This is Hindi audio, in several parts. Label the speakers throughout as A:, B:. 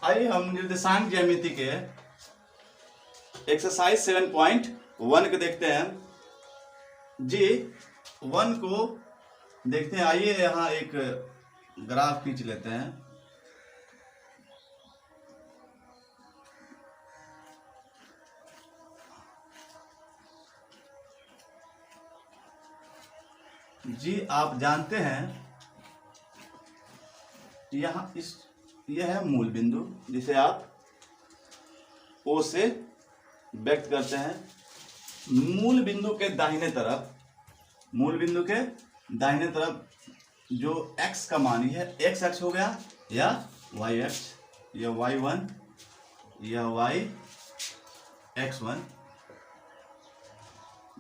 A: आइए हम निर्देशांक ज्यामिति के एक्सरसाइज 7.1 के देखते हैं जी। 1 को देखते हैं। आइए यहाँ एक ग्राफ खींच लेते हैं। जी आप जानते हैं यहाँ यह है मूल बिंदु जिसे आप O से व्यक्त करते हैं। मूल बिंदु के दाहिने तरफ जो x का मान है x अक्ष हो गया या y अक्ष, या y1 या yx1।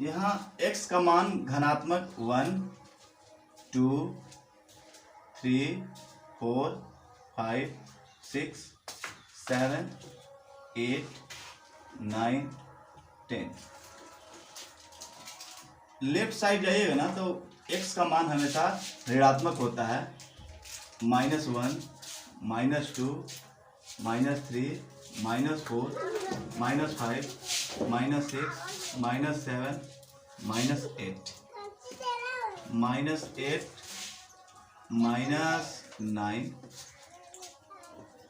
A: यहाँ x का मान धनात्मक 1 2 3 4 5 6 7 8 9 10। लेफ्ट साइड जाइएगा ना तो x का मान हमेशा ऋणात्मक होता है। -1 -2 -3 -4 -5 -6 -7 -8 -9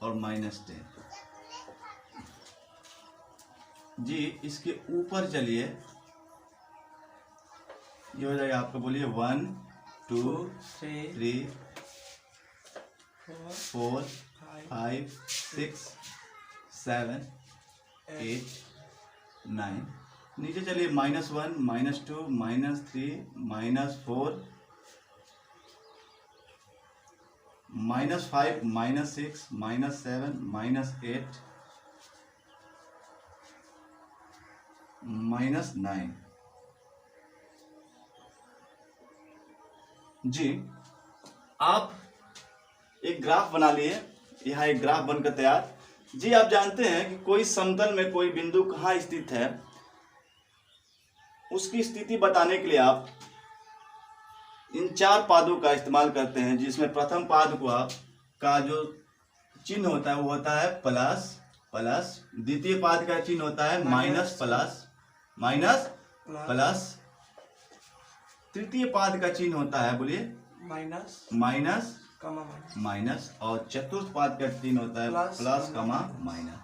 A: और -10। जी इसके ऊपर चलिए, ये हो जाएगा आपका, बोलिए 1 2 3 4 5 6 7 8 9। नीचे चलिए -1 -2 -3 -4 -5 -6 -7 -8 -9। जी आप एक ग्राफ बना लिए। यहाँ एक ग्राफ बनकर तैयार। जी आप जानते हैं कि कोई समतल में कोई बिंदु कहाँ स्थित है, उसकी स्थिति बताने के लिए आप इन 4 पादों का इस्तेमाल करते हैं, जिसमें प्रथम पाद को का जो चिन्ह होता है वो होता है प्लस प्लस, द्वितीय पाद का चिन्ह होता है माइनस प्लस, तृतीय पाद का चिन्ह होता है, बोलिए माइनस, और चतुर्थ पाद का चिन्ह होता है प्लस माइनस।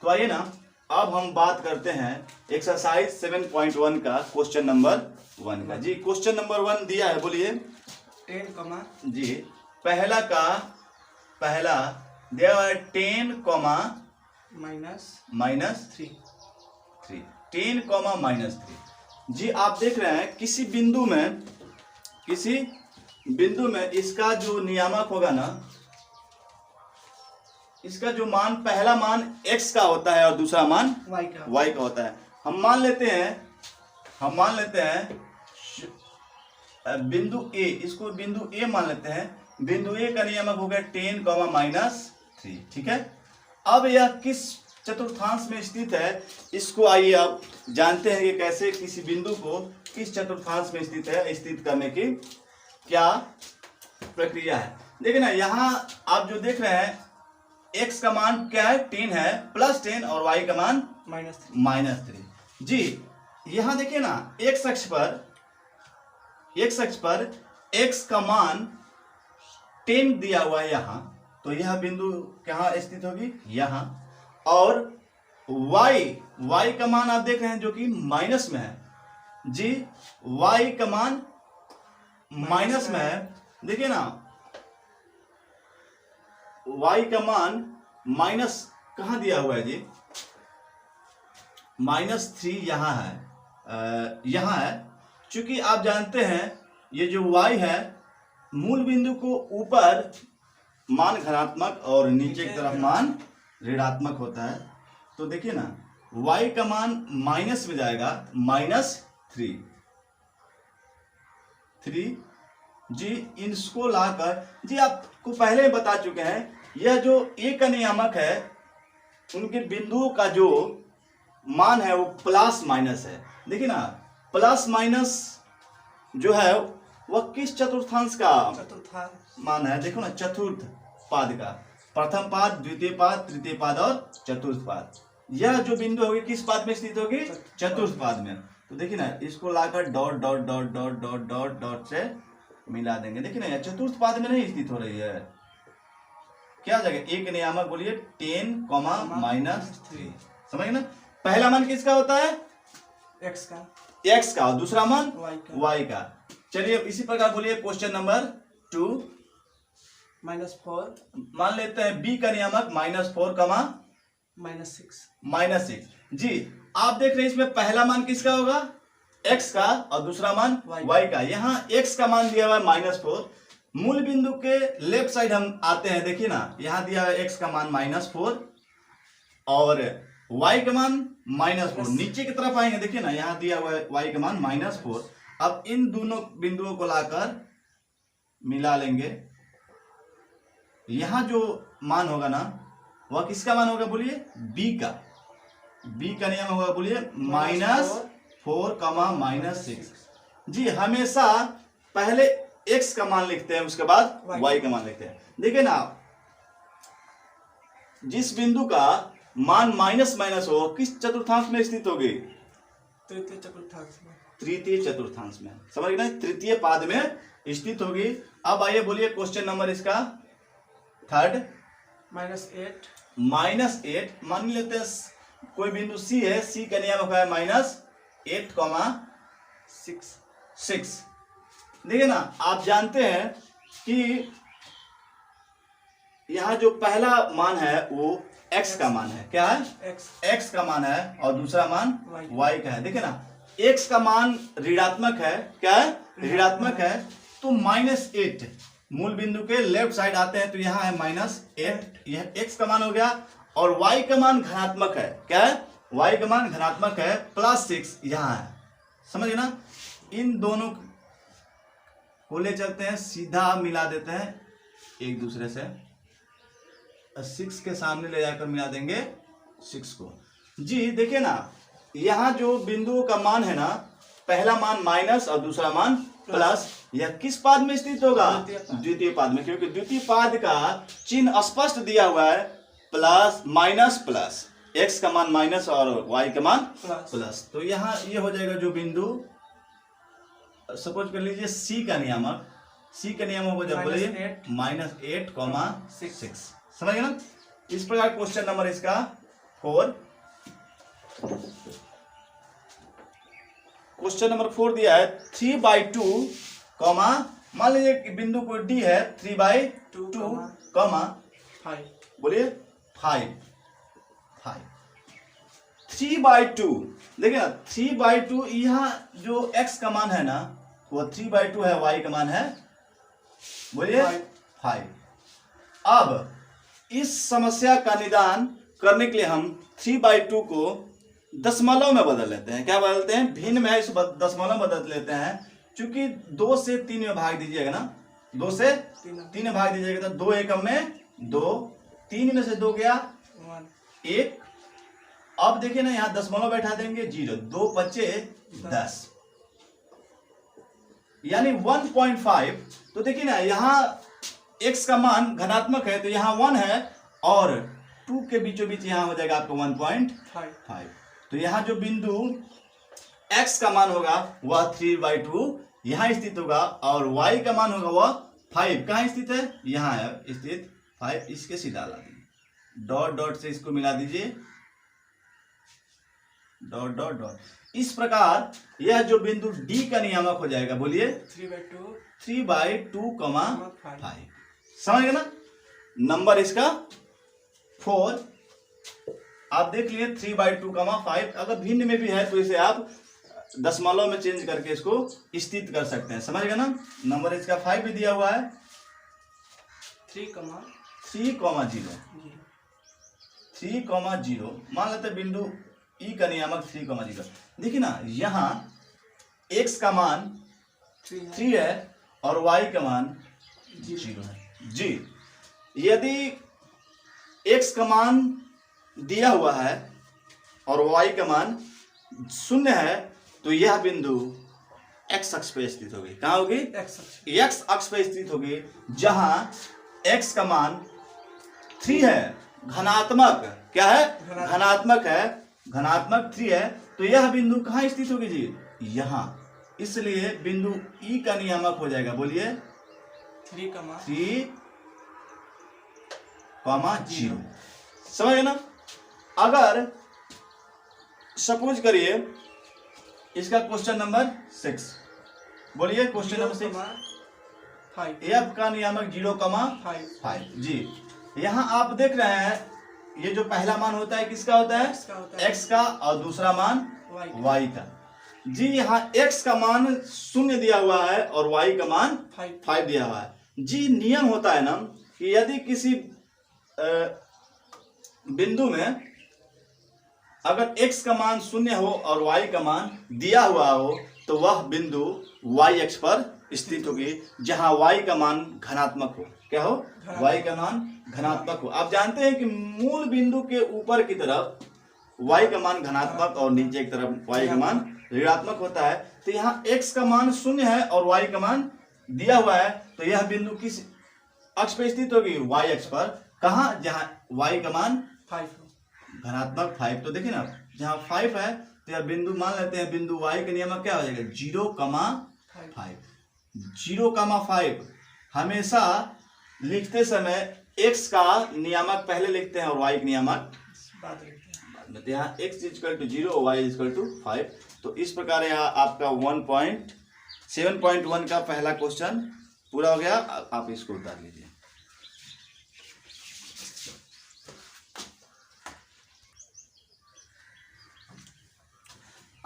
A: तो आइए ना अब हम बात करते हैं एक्सरसाइज 7.1 का क्वेश्चन नंबर 1 का। जी क्वेश्चन नंबर 1 दिया है, बोलिए
B: 10,
A: जी पहला दिया हुआ है 10, -3 10, -3। जी आप देख रहे हैं किसी बिंदु में इसका जो नियामक होगा ना, इसका जो मान, पहला मान x का होता है और दूसरा मान y का होता है। हम मान लेते हैं बिंदु A, इसको बिंदु A मान लेते हैं। बिंदु A का नियामक हो गया 10, -3। ठीक है। अब यह किस चतुर्थांश में स्थित है, इसको आइए आप जानते हैं कि कैसे किसी बिंदु को किस चतुर्थांश में स्थित है, स्थित करने की क्या प्रक्रिया है। देखिए ना, यहाँ आप जो देख रहे हैं x का मान क्या है, 10 है, +10, और y का मान -3। जी यहाँ देखिए ना, x अक्ष पर x का मान 10 दिया हुआ है यहाँ, तो यह बिंदु कहाँ स्थित होगी, यहाँ। और y का मान आप देख रहे हैं जो कि माइनस में है। जी y का मान माइनस में है। देखिए ना, y का मान माइनस कहाँ दिया हुआ है जी, -3 यहाँ है। चूंकि आप जानते हैं ये जो y है, मूल बिंदु को ऊपर मान धनात्मक और नीचे की तरफ मान ऋणात्मक होता है। तो देखिए ना, y का मान माइनस में जाएगा, -3। जी इसको लाकर, जी आपको पहले ही बता चुके हैं, यह जो A का नियामक है, उनके बिंदुओं का जो मान है वो प्लस माइनस है। देखिए ना, प्लस माइनस जो है वह किस चतुर्थांश का मान है, देखो ना, चतुर्थ पाद का। प्रथम पाद, द्वितीय पाद, तृतीय पाद और चतुर्थ पाद। यह जो बिंदु होगी किस पाद में स्थित होगी? चतुर्थ पाद में। तो देखिए ना, इसको लाकर dot dot dot dot dot dot dot से मिला देंगे। देखिए ना, यह चतुर्थ पाद में नहीं स्थित हो रही है। क्या जाएगा? एक नियामक बोलिए 10, -3। समझ ना? पहला मान किसका होता है?
B: x का,
A: x का, और दूसरा मान
B: y
A: y का। चलिए इसी प्रकार बोलिए क्वेश्चन नंबर 2।
B: -4
A: मान लेते हैं b का नियामक -4,
B: -6
A: -6। जी, आप देख रहे हैं इसमें पहला मान किसका होगा? x का, और दूसरा मान y का। यहाँ x का मान दिया हुआ है -4। मूल बिंदु के लेफ्ट साइड हम आते हैं। देखिए ना, यहाँ दिया हुआ है x का मान -4 और y का मान -4। नीचे की तरफ आएंगे, देखिए ना, यहाँ दिया हुआ है y का मान -4। अब इन दोनों बिंदुओं को लाकर मिला लेंगे। यहाँ जो मान होगा ना, वह किसका मान होगा बोलिए? b का। b का नियम होगा बोलिए -4, -6। जी, हमेशा पहले x का मान लिखते हैं, उसके बाद y का मान लिखते हैं। देखिए ना, जिस बिंदु का मान माइनस हो किस चतुर्थांश में स्थित होगी?
B: तृतीय चतुर्थांश में।
A: तृतीय चतुर्थांश में। समझ गए? तृतीय पाद में स्थित होगी। अब आइए बोलिए क्वेश्चन नंबर इसका 3।
B: -8
A: मान लेते हैं कोई बिंदु C है, C का नियम है -8,
B: 6
A: देखिए ना, आप जानते हैं कि यहाँ जो पहला मान है वो x का मान है। क्या है? x का मान है, और दूसरा मान y का है। देखिए ना, x का मान ऋणात्मक है। क्या है? ऋणात्मक है। तो -8 मूल बिंदु के लेफ्ट साइड आते हैं, तो यहाँ है -8, यह x का मान हो गया। और y का मान धनात्मक है। क्या है? y का मान धनात्मक है, +6 यहाँ है। समझे ना? इन दोनों को ले चलते हैं, सीधा मिला देते हैं एक दूसरे से। 6 के सामने ले जाकर मिला देंगे 6 को। जी देखिए ना, यहाँ जो बिंदुओं का मान है ना, पहला मान माइनस और दूसरा मान प्लस, यह किस पाद में स्थित होगा? द्वितीय पाद में, क्योंकि द्वितीय पाद का चिन्ह स्पष्ट दिया हुआ है, प्लस माइनस प्लस। x का मान माइनस और y का मान प्लस। तो यहाँ ये हो जाएगा जो बिंदु, सपोज कर लीजिए C का नियामक। C का नियम होगा जब बोलिए -8, 6। समझ गए ना? इस प्रकार क्वेश्चन नंबर इसका 4। क्वेश्चन नंबर 4 दिया है 3/2, मान लीजिए कि बिंदु कोई D है, 3/2,
B: 5
A: बोलिए 5। 3/2, देखिए ना, 3/2, यहाँ जो x का मान है ना, वो 3/2 है, y का मान है बोलिए 5। अब इस समस्या का निदान करने के लिए हम 3/2 को दशमलव में बदल लेते हैं। क्या बदलते हैं? भिन्न में है, इस दशमलव में बदल लेते हैं। क्योंकि 2 से 3 में भाग दीजिएगा ना, 2 से 3 में भाग दीजिएगा, तो 2 एकम में 2, 3 में से 2 गया 1। अब देखिए ना, यहाँ दशमलव बैठा देंगे 0, 2 बचे 10, यानी 1.5। तो देखिए ना, यहाँ x का मान धनात्मक है, तो यहाँ 1 है, और 2 के बीचों बीच यहाँ हो जाएगा आपको 1.5। तो यहाँ जो बिंदु x का मान होगा वह 3/2 यहाँ स्थित होगा, और y का मान होगा वह 5। कहाँ स्थित है? यहाँ है स्थित 5। इसके सीधा ला दीजिए, डॉट डॉट से इसको मिला दीजिए, डॉट डॉट डॉट। इस प्रकार यह जो बिंदु D का नियामक हो जाएगा, बोलिए 3/2, 5। समझ गए ना? नंबर इसका 4। आप देख लिए 3/2, 5। अगर भिन्न में भी है तो इसे आप दशमलव में चेंज करके इसको स्थित कर सकते हैं। समझ गए ना? नंबर इसका 5 भी दिया हुआ है,
B: 3,0
A: मान लेते हैं बिंदु E का नियामक 3,0। देखिए ना, यहाँ x का मान 3 है और y का मान 0 है। जी, यदि x का मान दिया हुआ है और y का मान 0 है, तो यह बिंदु x अक्ष पर स्थित होगी। कहाँ होगी? x अक्ष पर स्थित होगी, जहां x का मान 3 है, घनात्मक क्या है,
B: घनात्मक।
A: घनात्मक है, घनात्मक 3 है, तो यह बिंदु कहाँ स्थित होगी जी, यहाँ, इसलिए बिंदु ई का नियामक हो जाएगा, बोलिए
B: 3,
A: 3, 0। समझ गए ना। अगर सपोज करिए इसका क्वेश्चन नंबर 6, बोलिए क्वेश्चन नंबर 6,
B: 5,
A: एफ का नियामक 0,5 जी। यहाँ आप देख रहे हैं ये जो पहला मान होता है किसका होता है, x का, और दूसरा मान y का जी। यहाँ x का मान 0 दिया हुआ है और y का मान 5 दिया हुआ है जी। नियम होता है ना कि यदि किसी बिंदु में अगर x का मान 0 हो और y का मान दिया हुआ हो तो वह बिंदु y अक्ष पर स्थित होगी, जहां y का मान धनात्मक हो। क्या हो, y का मान धनात्मक हो। आप जानते हैं कि मूल बिंदु के ऊपर की तरफ y का मान धनात्मक और नीचे की तरफ y का मान ऋणात्मक होता है। तो यहाँ x का मान 0 है और y का मान दिया हुआ है, तो यह बिंदु किस अक्ष पर स्थित होगी, y अक्ष पर। कहाँ, जहाँ y का मान
B: 5
A: धनात्मक 5। तो देखिए ना, जहाँ 5 है तो यह बिंदु मान लेते हैं, बिंदु y के नियमक क्या हो जाएगा, 0,5। 0,5 हमेशा लिखते समय x का नियामक पहले लिखते हैं और y का नियामक
B: बाद लिखते हैं।
A: तो यहाँ x = 0 y = 5। तो इस प्रकार यहाँ आपका 7.1 का पहला क्वेश्चन पूरा हो गया। आप इसको उतार लीजिए।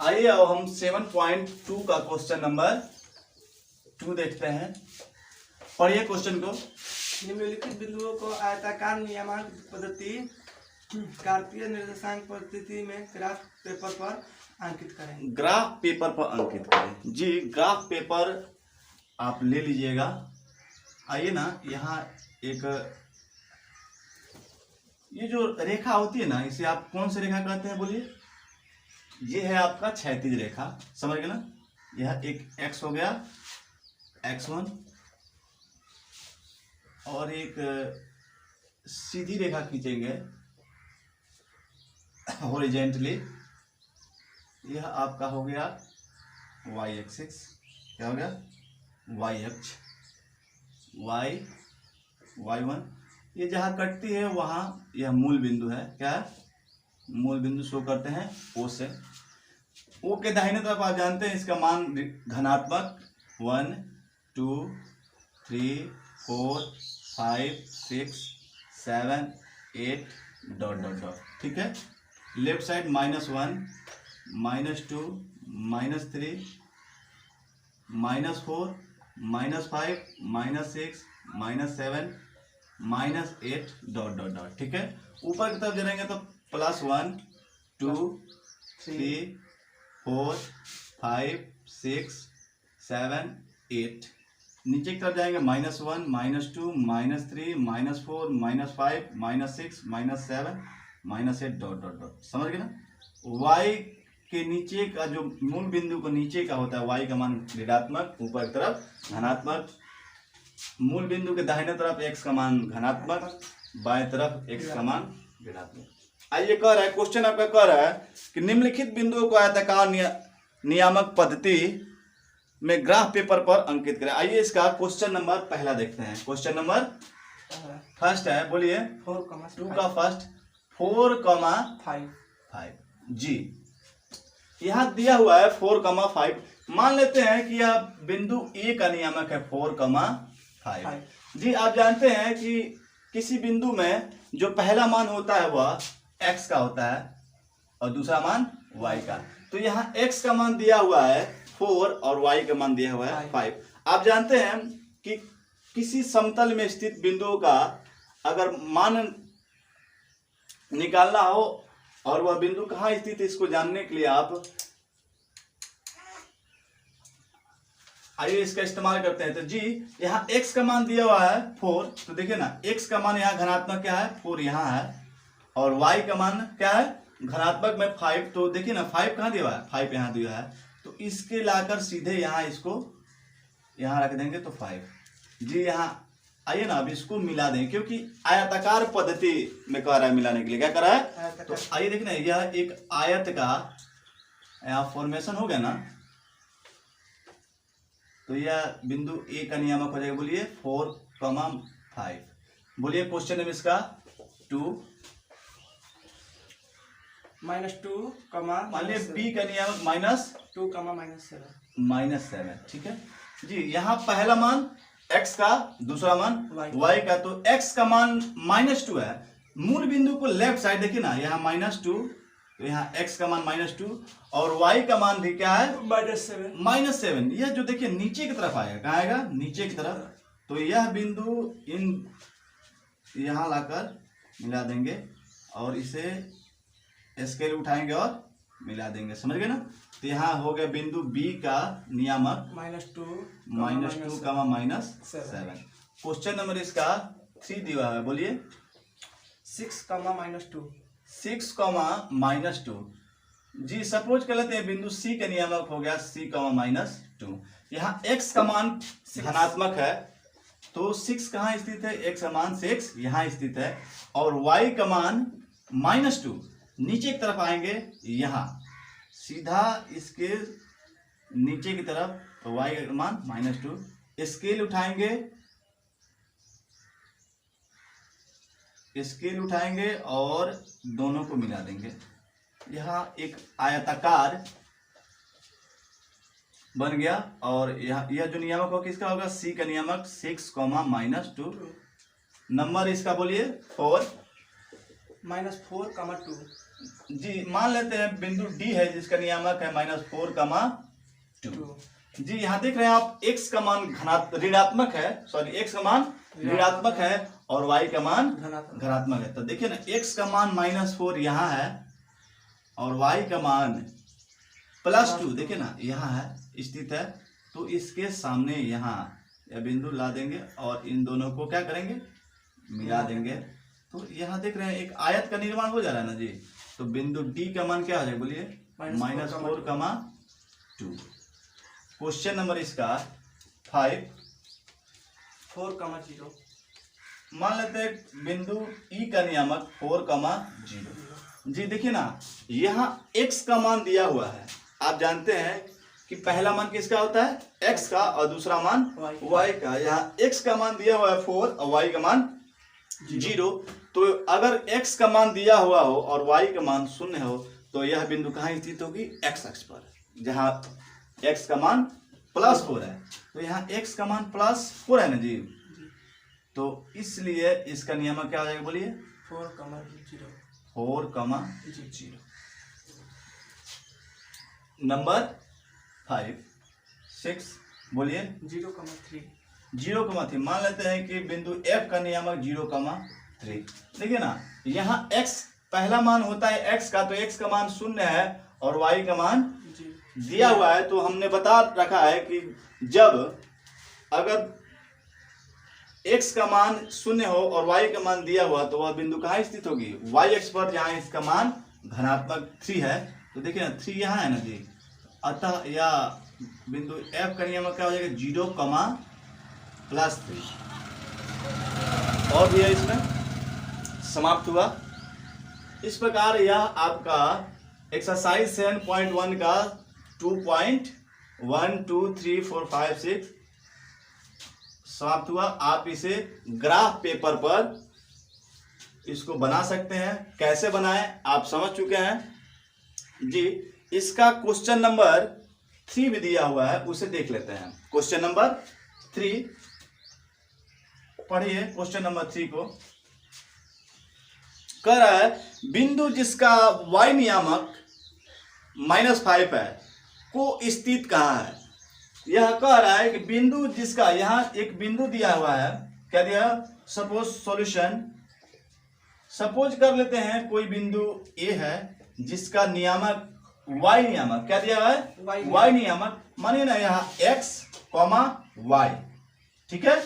A: आइए अब हम 7.2 का क्वेश्चन नंबर 2 देखते हैं। पढ़िए क्वेश्चन को।
B: निम्नलिखित बिंदुओं को आयताकार नियामक पद्धति कार्तीय निर्देशांक पद्धति में ग्राफ पेपर पर अंकित करें।
A: ग्राफ पेपर पर अंकित करें जी। ग्राफ पेपर आप ले लीजिएगा। आइए ना, यहाँ एक ये जो रेखा होती है ना, इसे आप कौन सी रेखा कहते हैं, बोलिए। ये है आपका क्षैतिज रेखा, समझ गए ना। यह एक x हो गया, x1, और एक सीधी रेखा खींचेंगे हॉरिजेंटली, यह आपका हो गया y एक्सिस। क्या हो गया, y अक्ष, y1। ये जहाँ कटती है वहाँ यह मूल बिंदु है। क्या है, मूल बिंदु शो करते हैं O से। O के दाहिने तरफ आप जानते हैं इसका मान धनात्मक 1, 2, 3, 4, 5, 6, 7, 8 ... ठीक है। लेफ्ट साइड -1, -2, -3, -4, -5, -6, -7, -8 ... ठीक है। ऊपर की तरफ जाएंगे तो +1, 2, 3, 4, 5, 6, 7, 8। नीचे की तरफ जाएंगे -1, -2, -3, -4, -5, -6, -7, -8 ... समझ गए ना। y के नीचे का जो मूल बिंदु को नीचे का होता है, y का मान ऋणात्मक, ऊपर की तरफ धनात्मक। मूल बिंदु के दाहिने तरफ x का मान धनात्मक, बाएं तरफ x का मान ऋणात्मक। आइए कह रहा है, क्वेश्चन आपका कह रहा है कि निम्नलिखित बिंदुओं को आयताकार नियामक पद्धति में ग्राफ पेपर पर अंकित करें। आइए इसका क्वेश्चन नंबर पहला देखते हैं। क्वेश्चन नंबर फर्स्ट है, बोलिए। 2 का फर्स्ट 4,5 जी। यहाँ दिया हुआ है 4,5। मान लेते हैं कि यह बिंदु ए का नियामक है 4,5 जी। आप जानते हैं कि किसी बिंदु में जो पहला मान होता है वह x का होता है और दूसरा मान y का। तो यहाँ x का मान दिया हुआ है 4 और y का मान दिया हुआ है 5। आप जानते हैं कि किसी समतल में स्थित बिंदुओं का अगर मान निकालना हो और वह बिंदु कहाँ स्थित है, इसको जानने के लिए आप आइए इसका इस्तेमाल करते हैं। तो जी यहाँ x का मान दिया हुआ है 4, तो देखिए ना, x का मान यहाँ धनात्मक क्या है, 4 यहाँ है, और y का मान क्या है, धनात्मक में 5। तो देखिए ना, 5 कहाँ दिया हुआ है, 5 यहाँ दिया है। तो इसके लाकर सीधे यहाँ इसको यहाँ रख देंगे तो 5 जी। यहाँ आइए ना अब इसको मिला दें, क्योंकि आयताकार पद्धति में कह रहा है मिलाने के लिए। क्या कर रहा है? तो आइए देखना, यह एक आयत का यहाँ फॉर्मेशन हो गया ना, तो यह बिंदु ए का नियामक हो जाएगा। बोलिए 4,5। बोलिए क्वेश्चन है इसका 2
B: -2,
A: मान लिया बी का नियामक -2,
B: -7।
A: ठीक है जी। यहाँ पहला मान x का, दूसरा मान y का। तो x का मान -2 है। मूल बिंदु को लेफ्ट साइड देखिए ना, यहाँ -2, तो यहाँ x का मान -2 और y का मान भी क्या है? -7। यह जो देखिए नीचे की तरफ आएगा, कहाँ आएगा? नीचे की तरफ। तो यह बिंदु इन यहाँ लाकर मिला देंगे और इसे स्केल उठाएंगे और मिला देंगे, समझ गए ना। तो यहाँ हो गया बिंदु B का नियामक
B: -2,
A: -7। क्वेश्चन नंबर इसका 3 दिया है। बोलिए
B: 6, -2।
A: 6, -2। जी सपोज कर लेते हैं बिंदु C का नियामक हो गया C, -2। यहाँ x का मान धनात्मक है, तो 6 कहाँ स्थित है? x का मान 6 यहाँ स्थित है और y का मान -2 नीचे की तरफ आएंगे, यहाँ सीधा इसके नीचे की तरफ, तो y का मान -2। स्केल उठाएंगे, और दोनों को मिला देंगे। यहाँ एक आयताकार बन गया और यह जो नियामक होगा किसका होगा? C का नियामक 6, -2। नंबर इसका बोलिए 4,
B: -4, 2।
A: जी मान लेते हैं बिंदु D है जिसका नियामक है -4, 2। जी यहाँ देख रहे हैं आप x का मान ऋणात्मक है, x का मान ऋणात्मक है और y का मान धनात्मक है। तो देखिए ना, x का मान -4 यहाँ है और y का मान +2 देखिए ना यहाँ है स्थित है। तो इसके सामने यहाँ यह बिंदु ला देंगे और इन दोनों को क्या करेंगे? मिला देंगे। तो यहाँ देख रहे हैं एक आयत का निर्माण हो जा रहा है ना जी। तो बिंदु D का मान क्या हो जाएगा? बोलिए -4, 2। क्वेश्चन नंबर इसका 5,
B: 4, 0।
A: मान लेते हैं बिंदु E का नियामक 4, 0। जी देखिए ना, यहाँ x का मान दिया हुआ है। आप जानते हैं कि पहला मान किसका होता है? x का और दूसरा मान y का। यहाँ x का मान दिया हुआ है 4 और y का मान 0। तो अगर x का मान दिया हुआ हो और y का मान 0 हो, तो यह बिंदु कहाँ स्थित होगी? x अक्ष पर, जहाँ x का मान +4 है। तो यहाँ x का मान +4 है ना जी। तो इसलिए इसका नियामक क्या हो जाएगा? बोलिए
B: 4, 0।
A: 4, 0। नंबर 5, 6 बोलिए
B: 0, 3।
A: 0,3। मान लेते हैं कि बिंदु F का नियामक 0,3। देखिए ना, यहाँ x पहला मान होता है x का, तो x का मान 0 है और y का मान दिया हुआ है। तो हमने बता रखा है कि जब अगर x का मान 0 हो और y का मान दिया हुआ, तो वह बिंदु कहाँ स्थित होगी? y अक्ष पर, जहाँ इसका मान धनात्मक 3 है। तो देखिए ना 3 यहाँ है ना जी। अतः यह बिंदु F का नियामक क्या हो जाएगा? 0, +3। और भी है इसमें समाप्त हुआ। इस प्रकार यह आपका एक्सरसाइज 7.1 का 2.1 2 3 4 5 6 समाप्त हुआ। आप इसे ग्राफ पेपर पर इसको बना सकते हैं। कैसे बनाएं आप समझ चुके हैं जी। इसका क्वेश्चन नंबर 3 भी दिया हुआ है, उसे देख लेते हैं। क्वेश्चन नंबर 3 पढ़िए। क्वेश्चन नंबर 3 को कह रहा है बिंदु जिसका y नियामक -5 है को स्थित कहाँ है। यह कह रहा है कि बिंदु जिसका, यहाँ एक बिंदु दिया हुआ है, क्या दिया? सपोज सॉल्यूशन, सपोज कर लेते हैं कोई बिंदु A है जिसका नियामक y नियामक क्या दिया हुआ है? y नियामक। मानिए ना यहाँ x, y, ठीक है।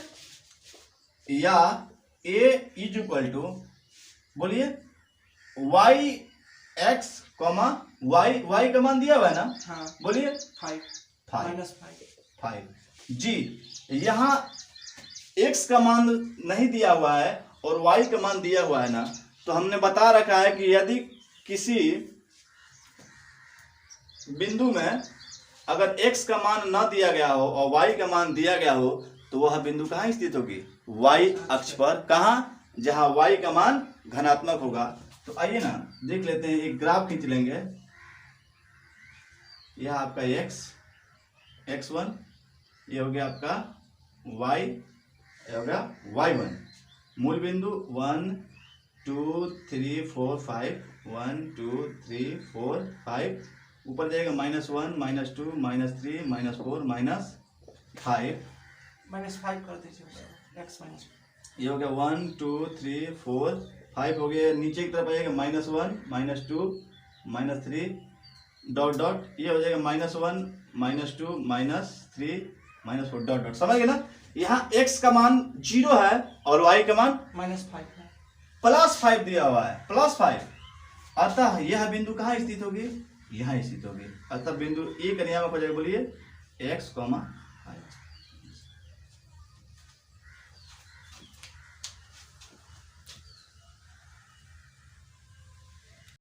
A: या a इज इक्वल टू, बोलिए y x, y का मान दिया हुआ है ना?
B: हाँ।
A: बोलिए
B: 5, -5।
A: जी। यहाँ x का मान नहीं दिया हुआ है और y का मान दिया हुआ है ना, तो हमने बता रखा है कि यदि किसी बिंदु में अगर x का मान न दिया गया हो और y का मान दिया गया हो तो वह बिंदु कहाँ स्थित होगी? y अक्ष पर। कहाँ? जहाँ y का मान धनात्मक होगा। तो आइए ना देख लेते हैं, एक ग्राफ खींच लेंगे। यह आपका x1, ये हो गया आपका y, ये हो गया y1। मूल बिंदु 1 2 3 4 5, 1 2 3 4 5, ऊपर जाएगा -1 -2 -3 -4 -5,
B: -5 कर दीजिए x माइनस।
A: ये हो गया 1 2 3 4 5 हो गया। नीचे की तरफ आएगा -1 -2 -3 डॉट डॉट, ये हो जाएगा -1 -2 -3 -4 डॉट डॉट। समझ गए ना? यहाँ x का मान 0 है और y का मान
B: -5 है,
A: +5 दिया हुआ है, +5। अतः यह बिंदु कहाँ स्थित होगी? यहाँ स्थित होगी। अतः बिंदु ए का नियामक हो जाएगा, बोलिए x, 5।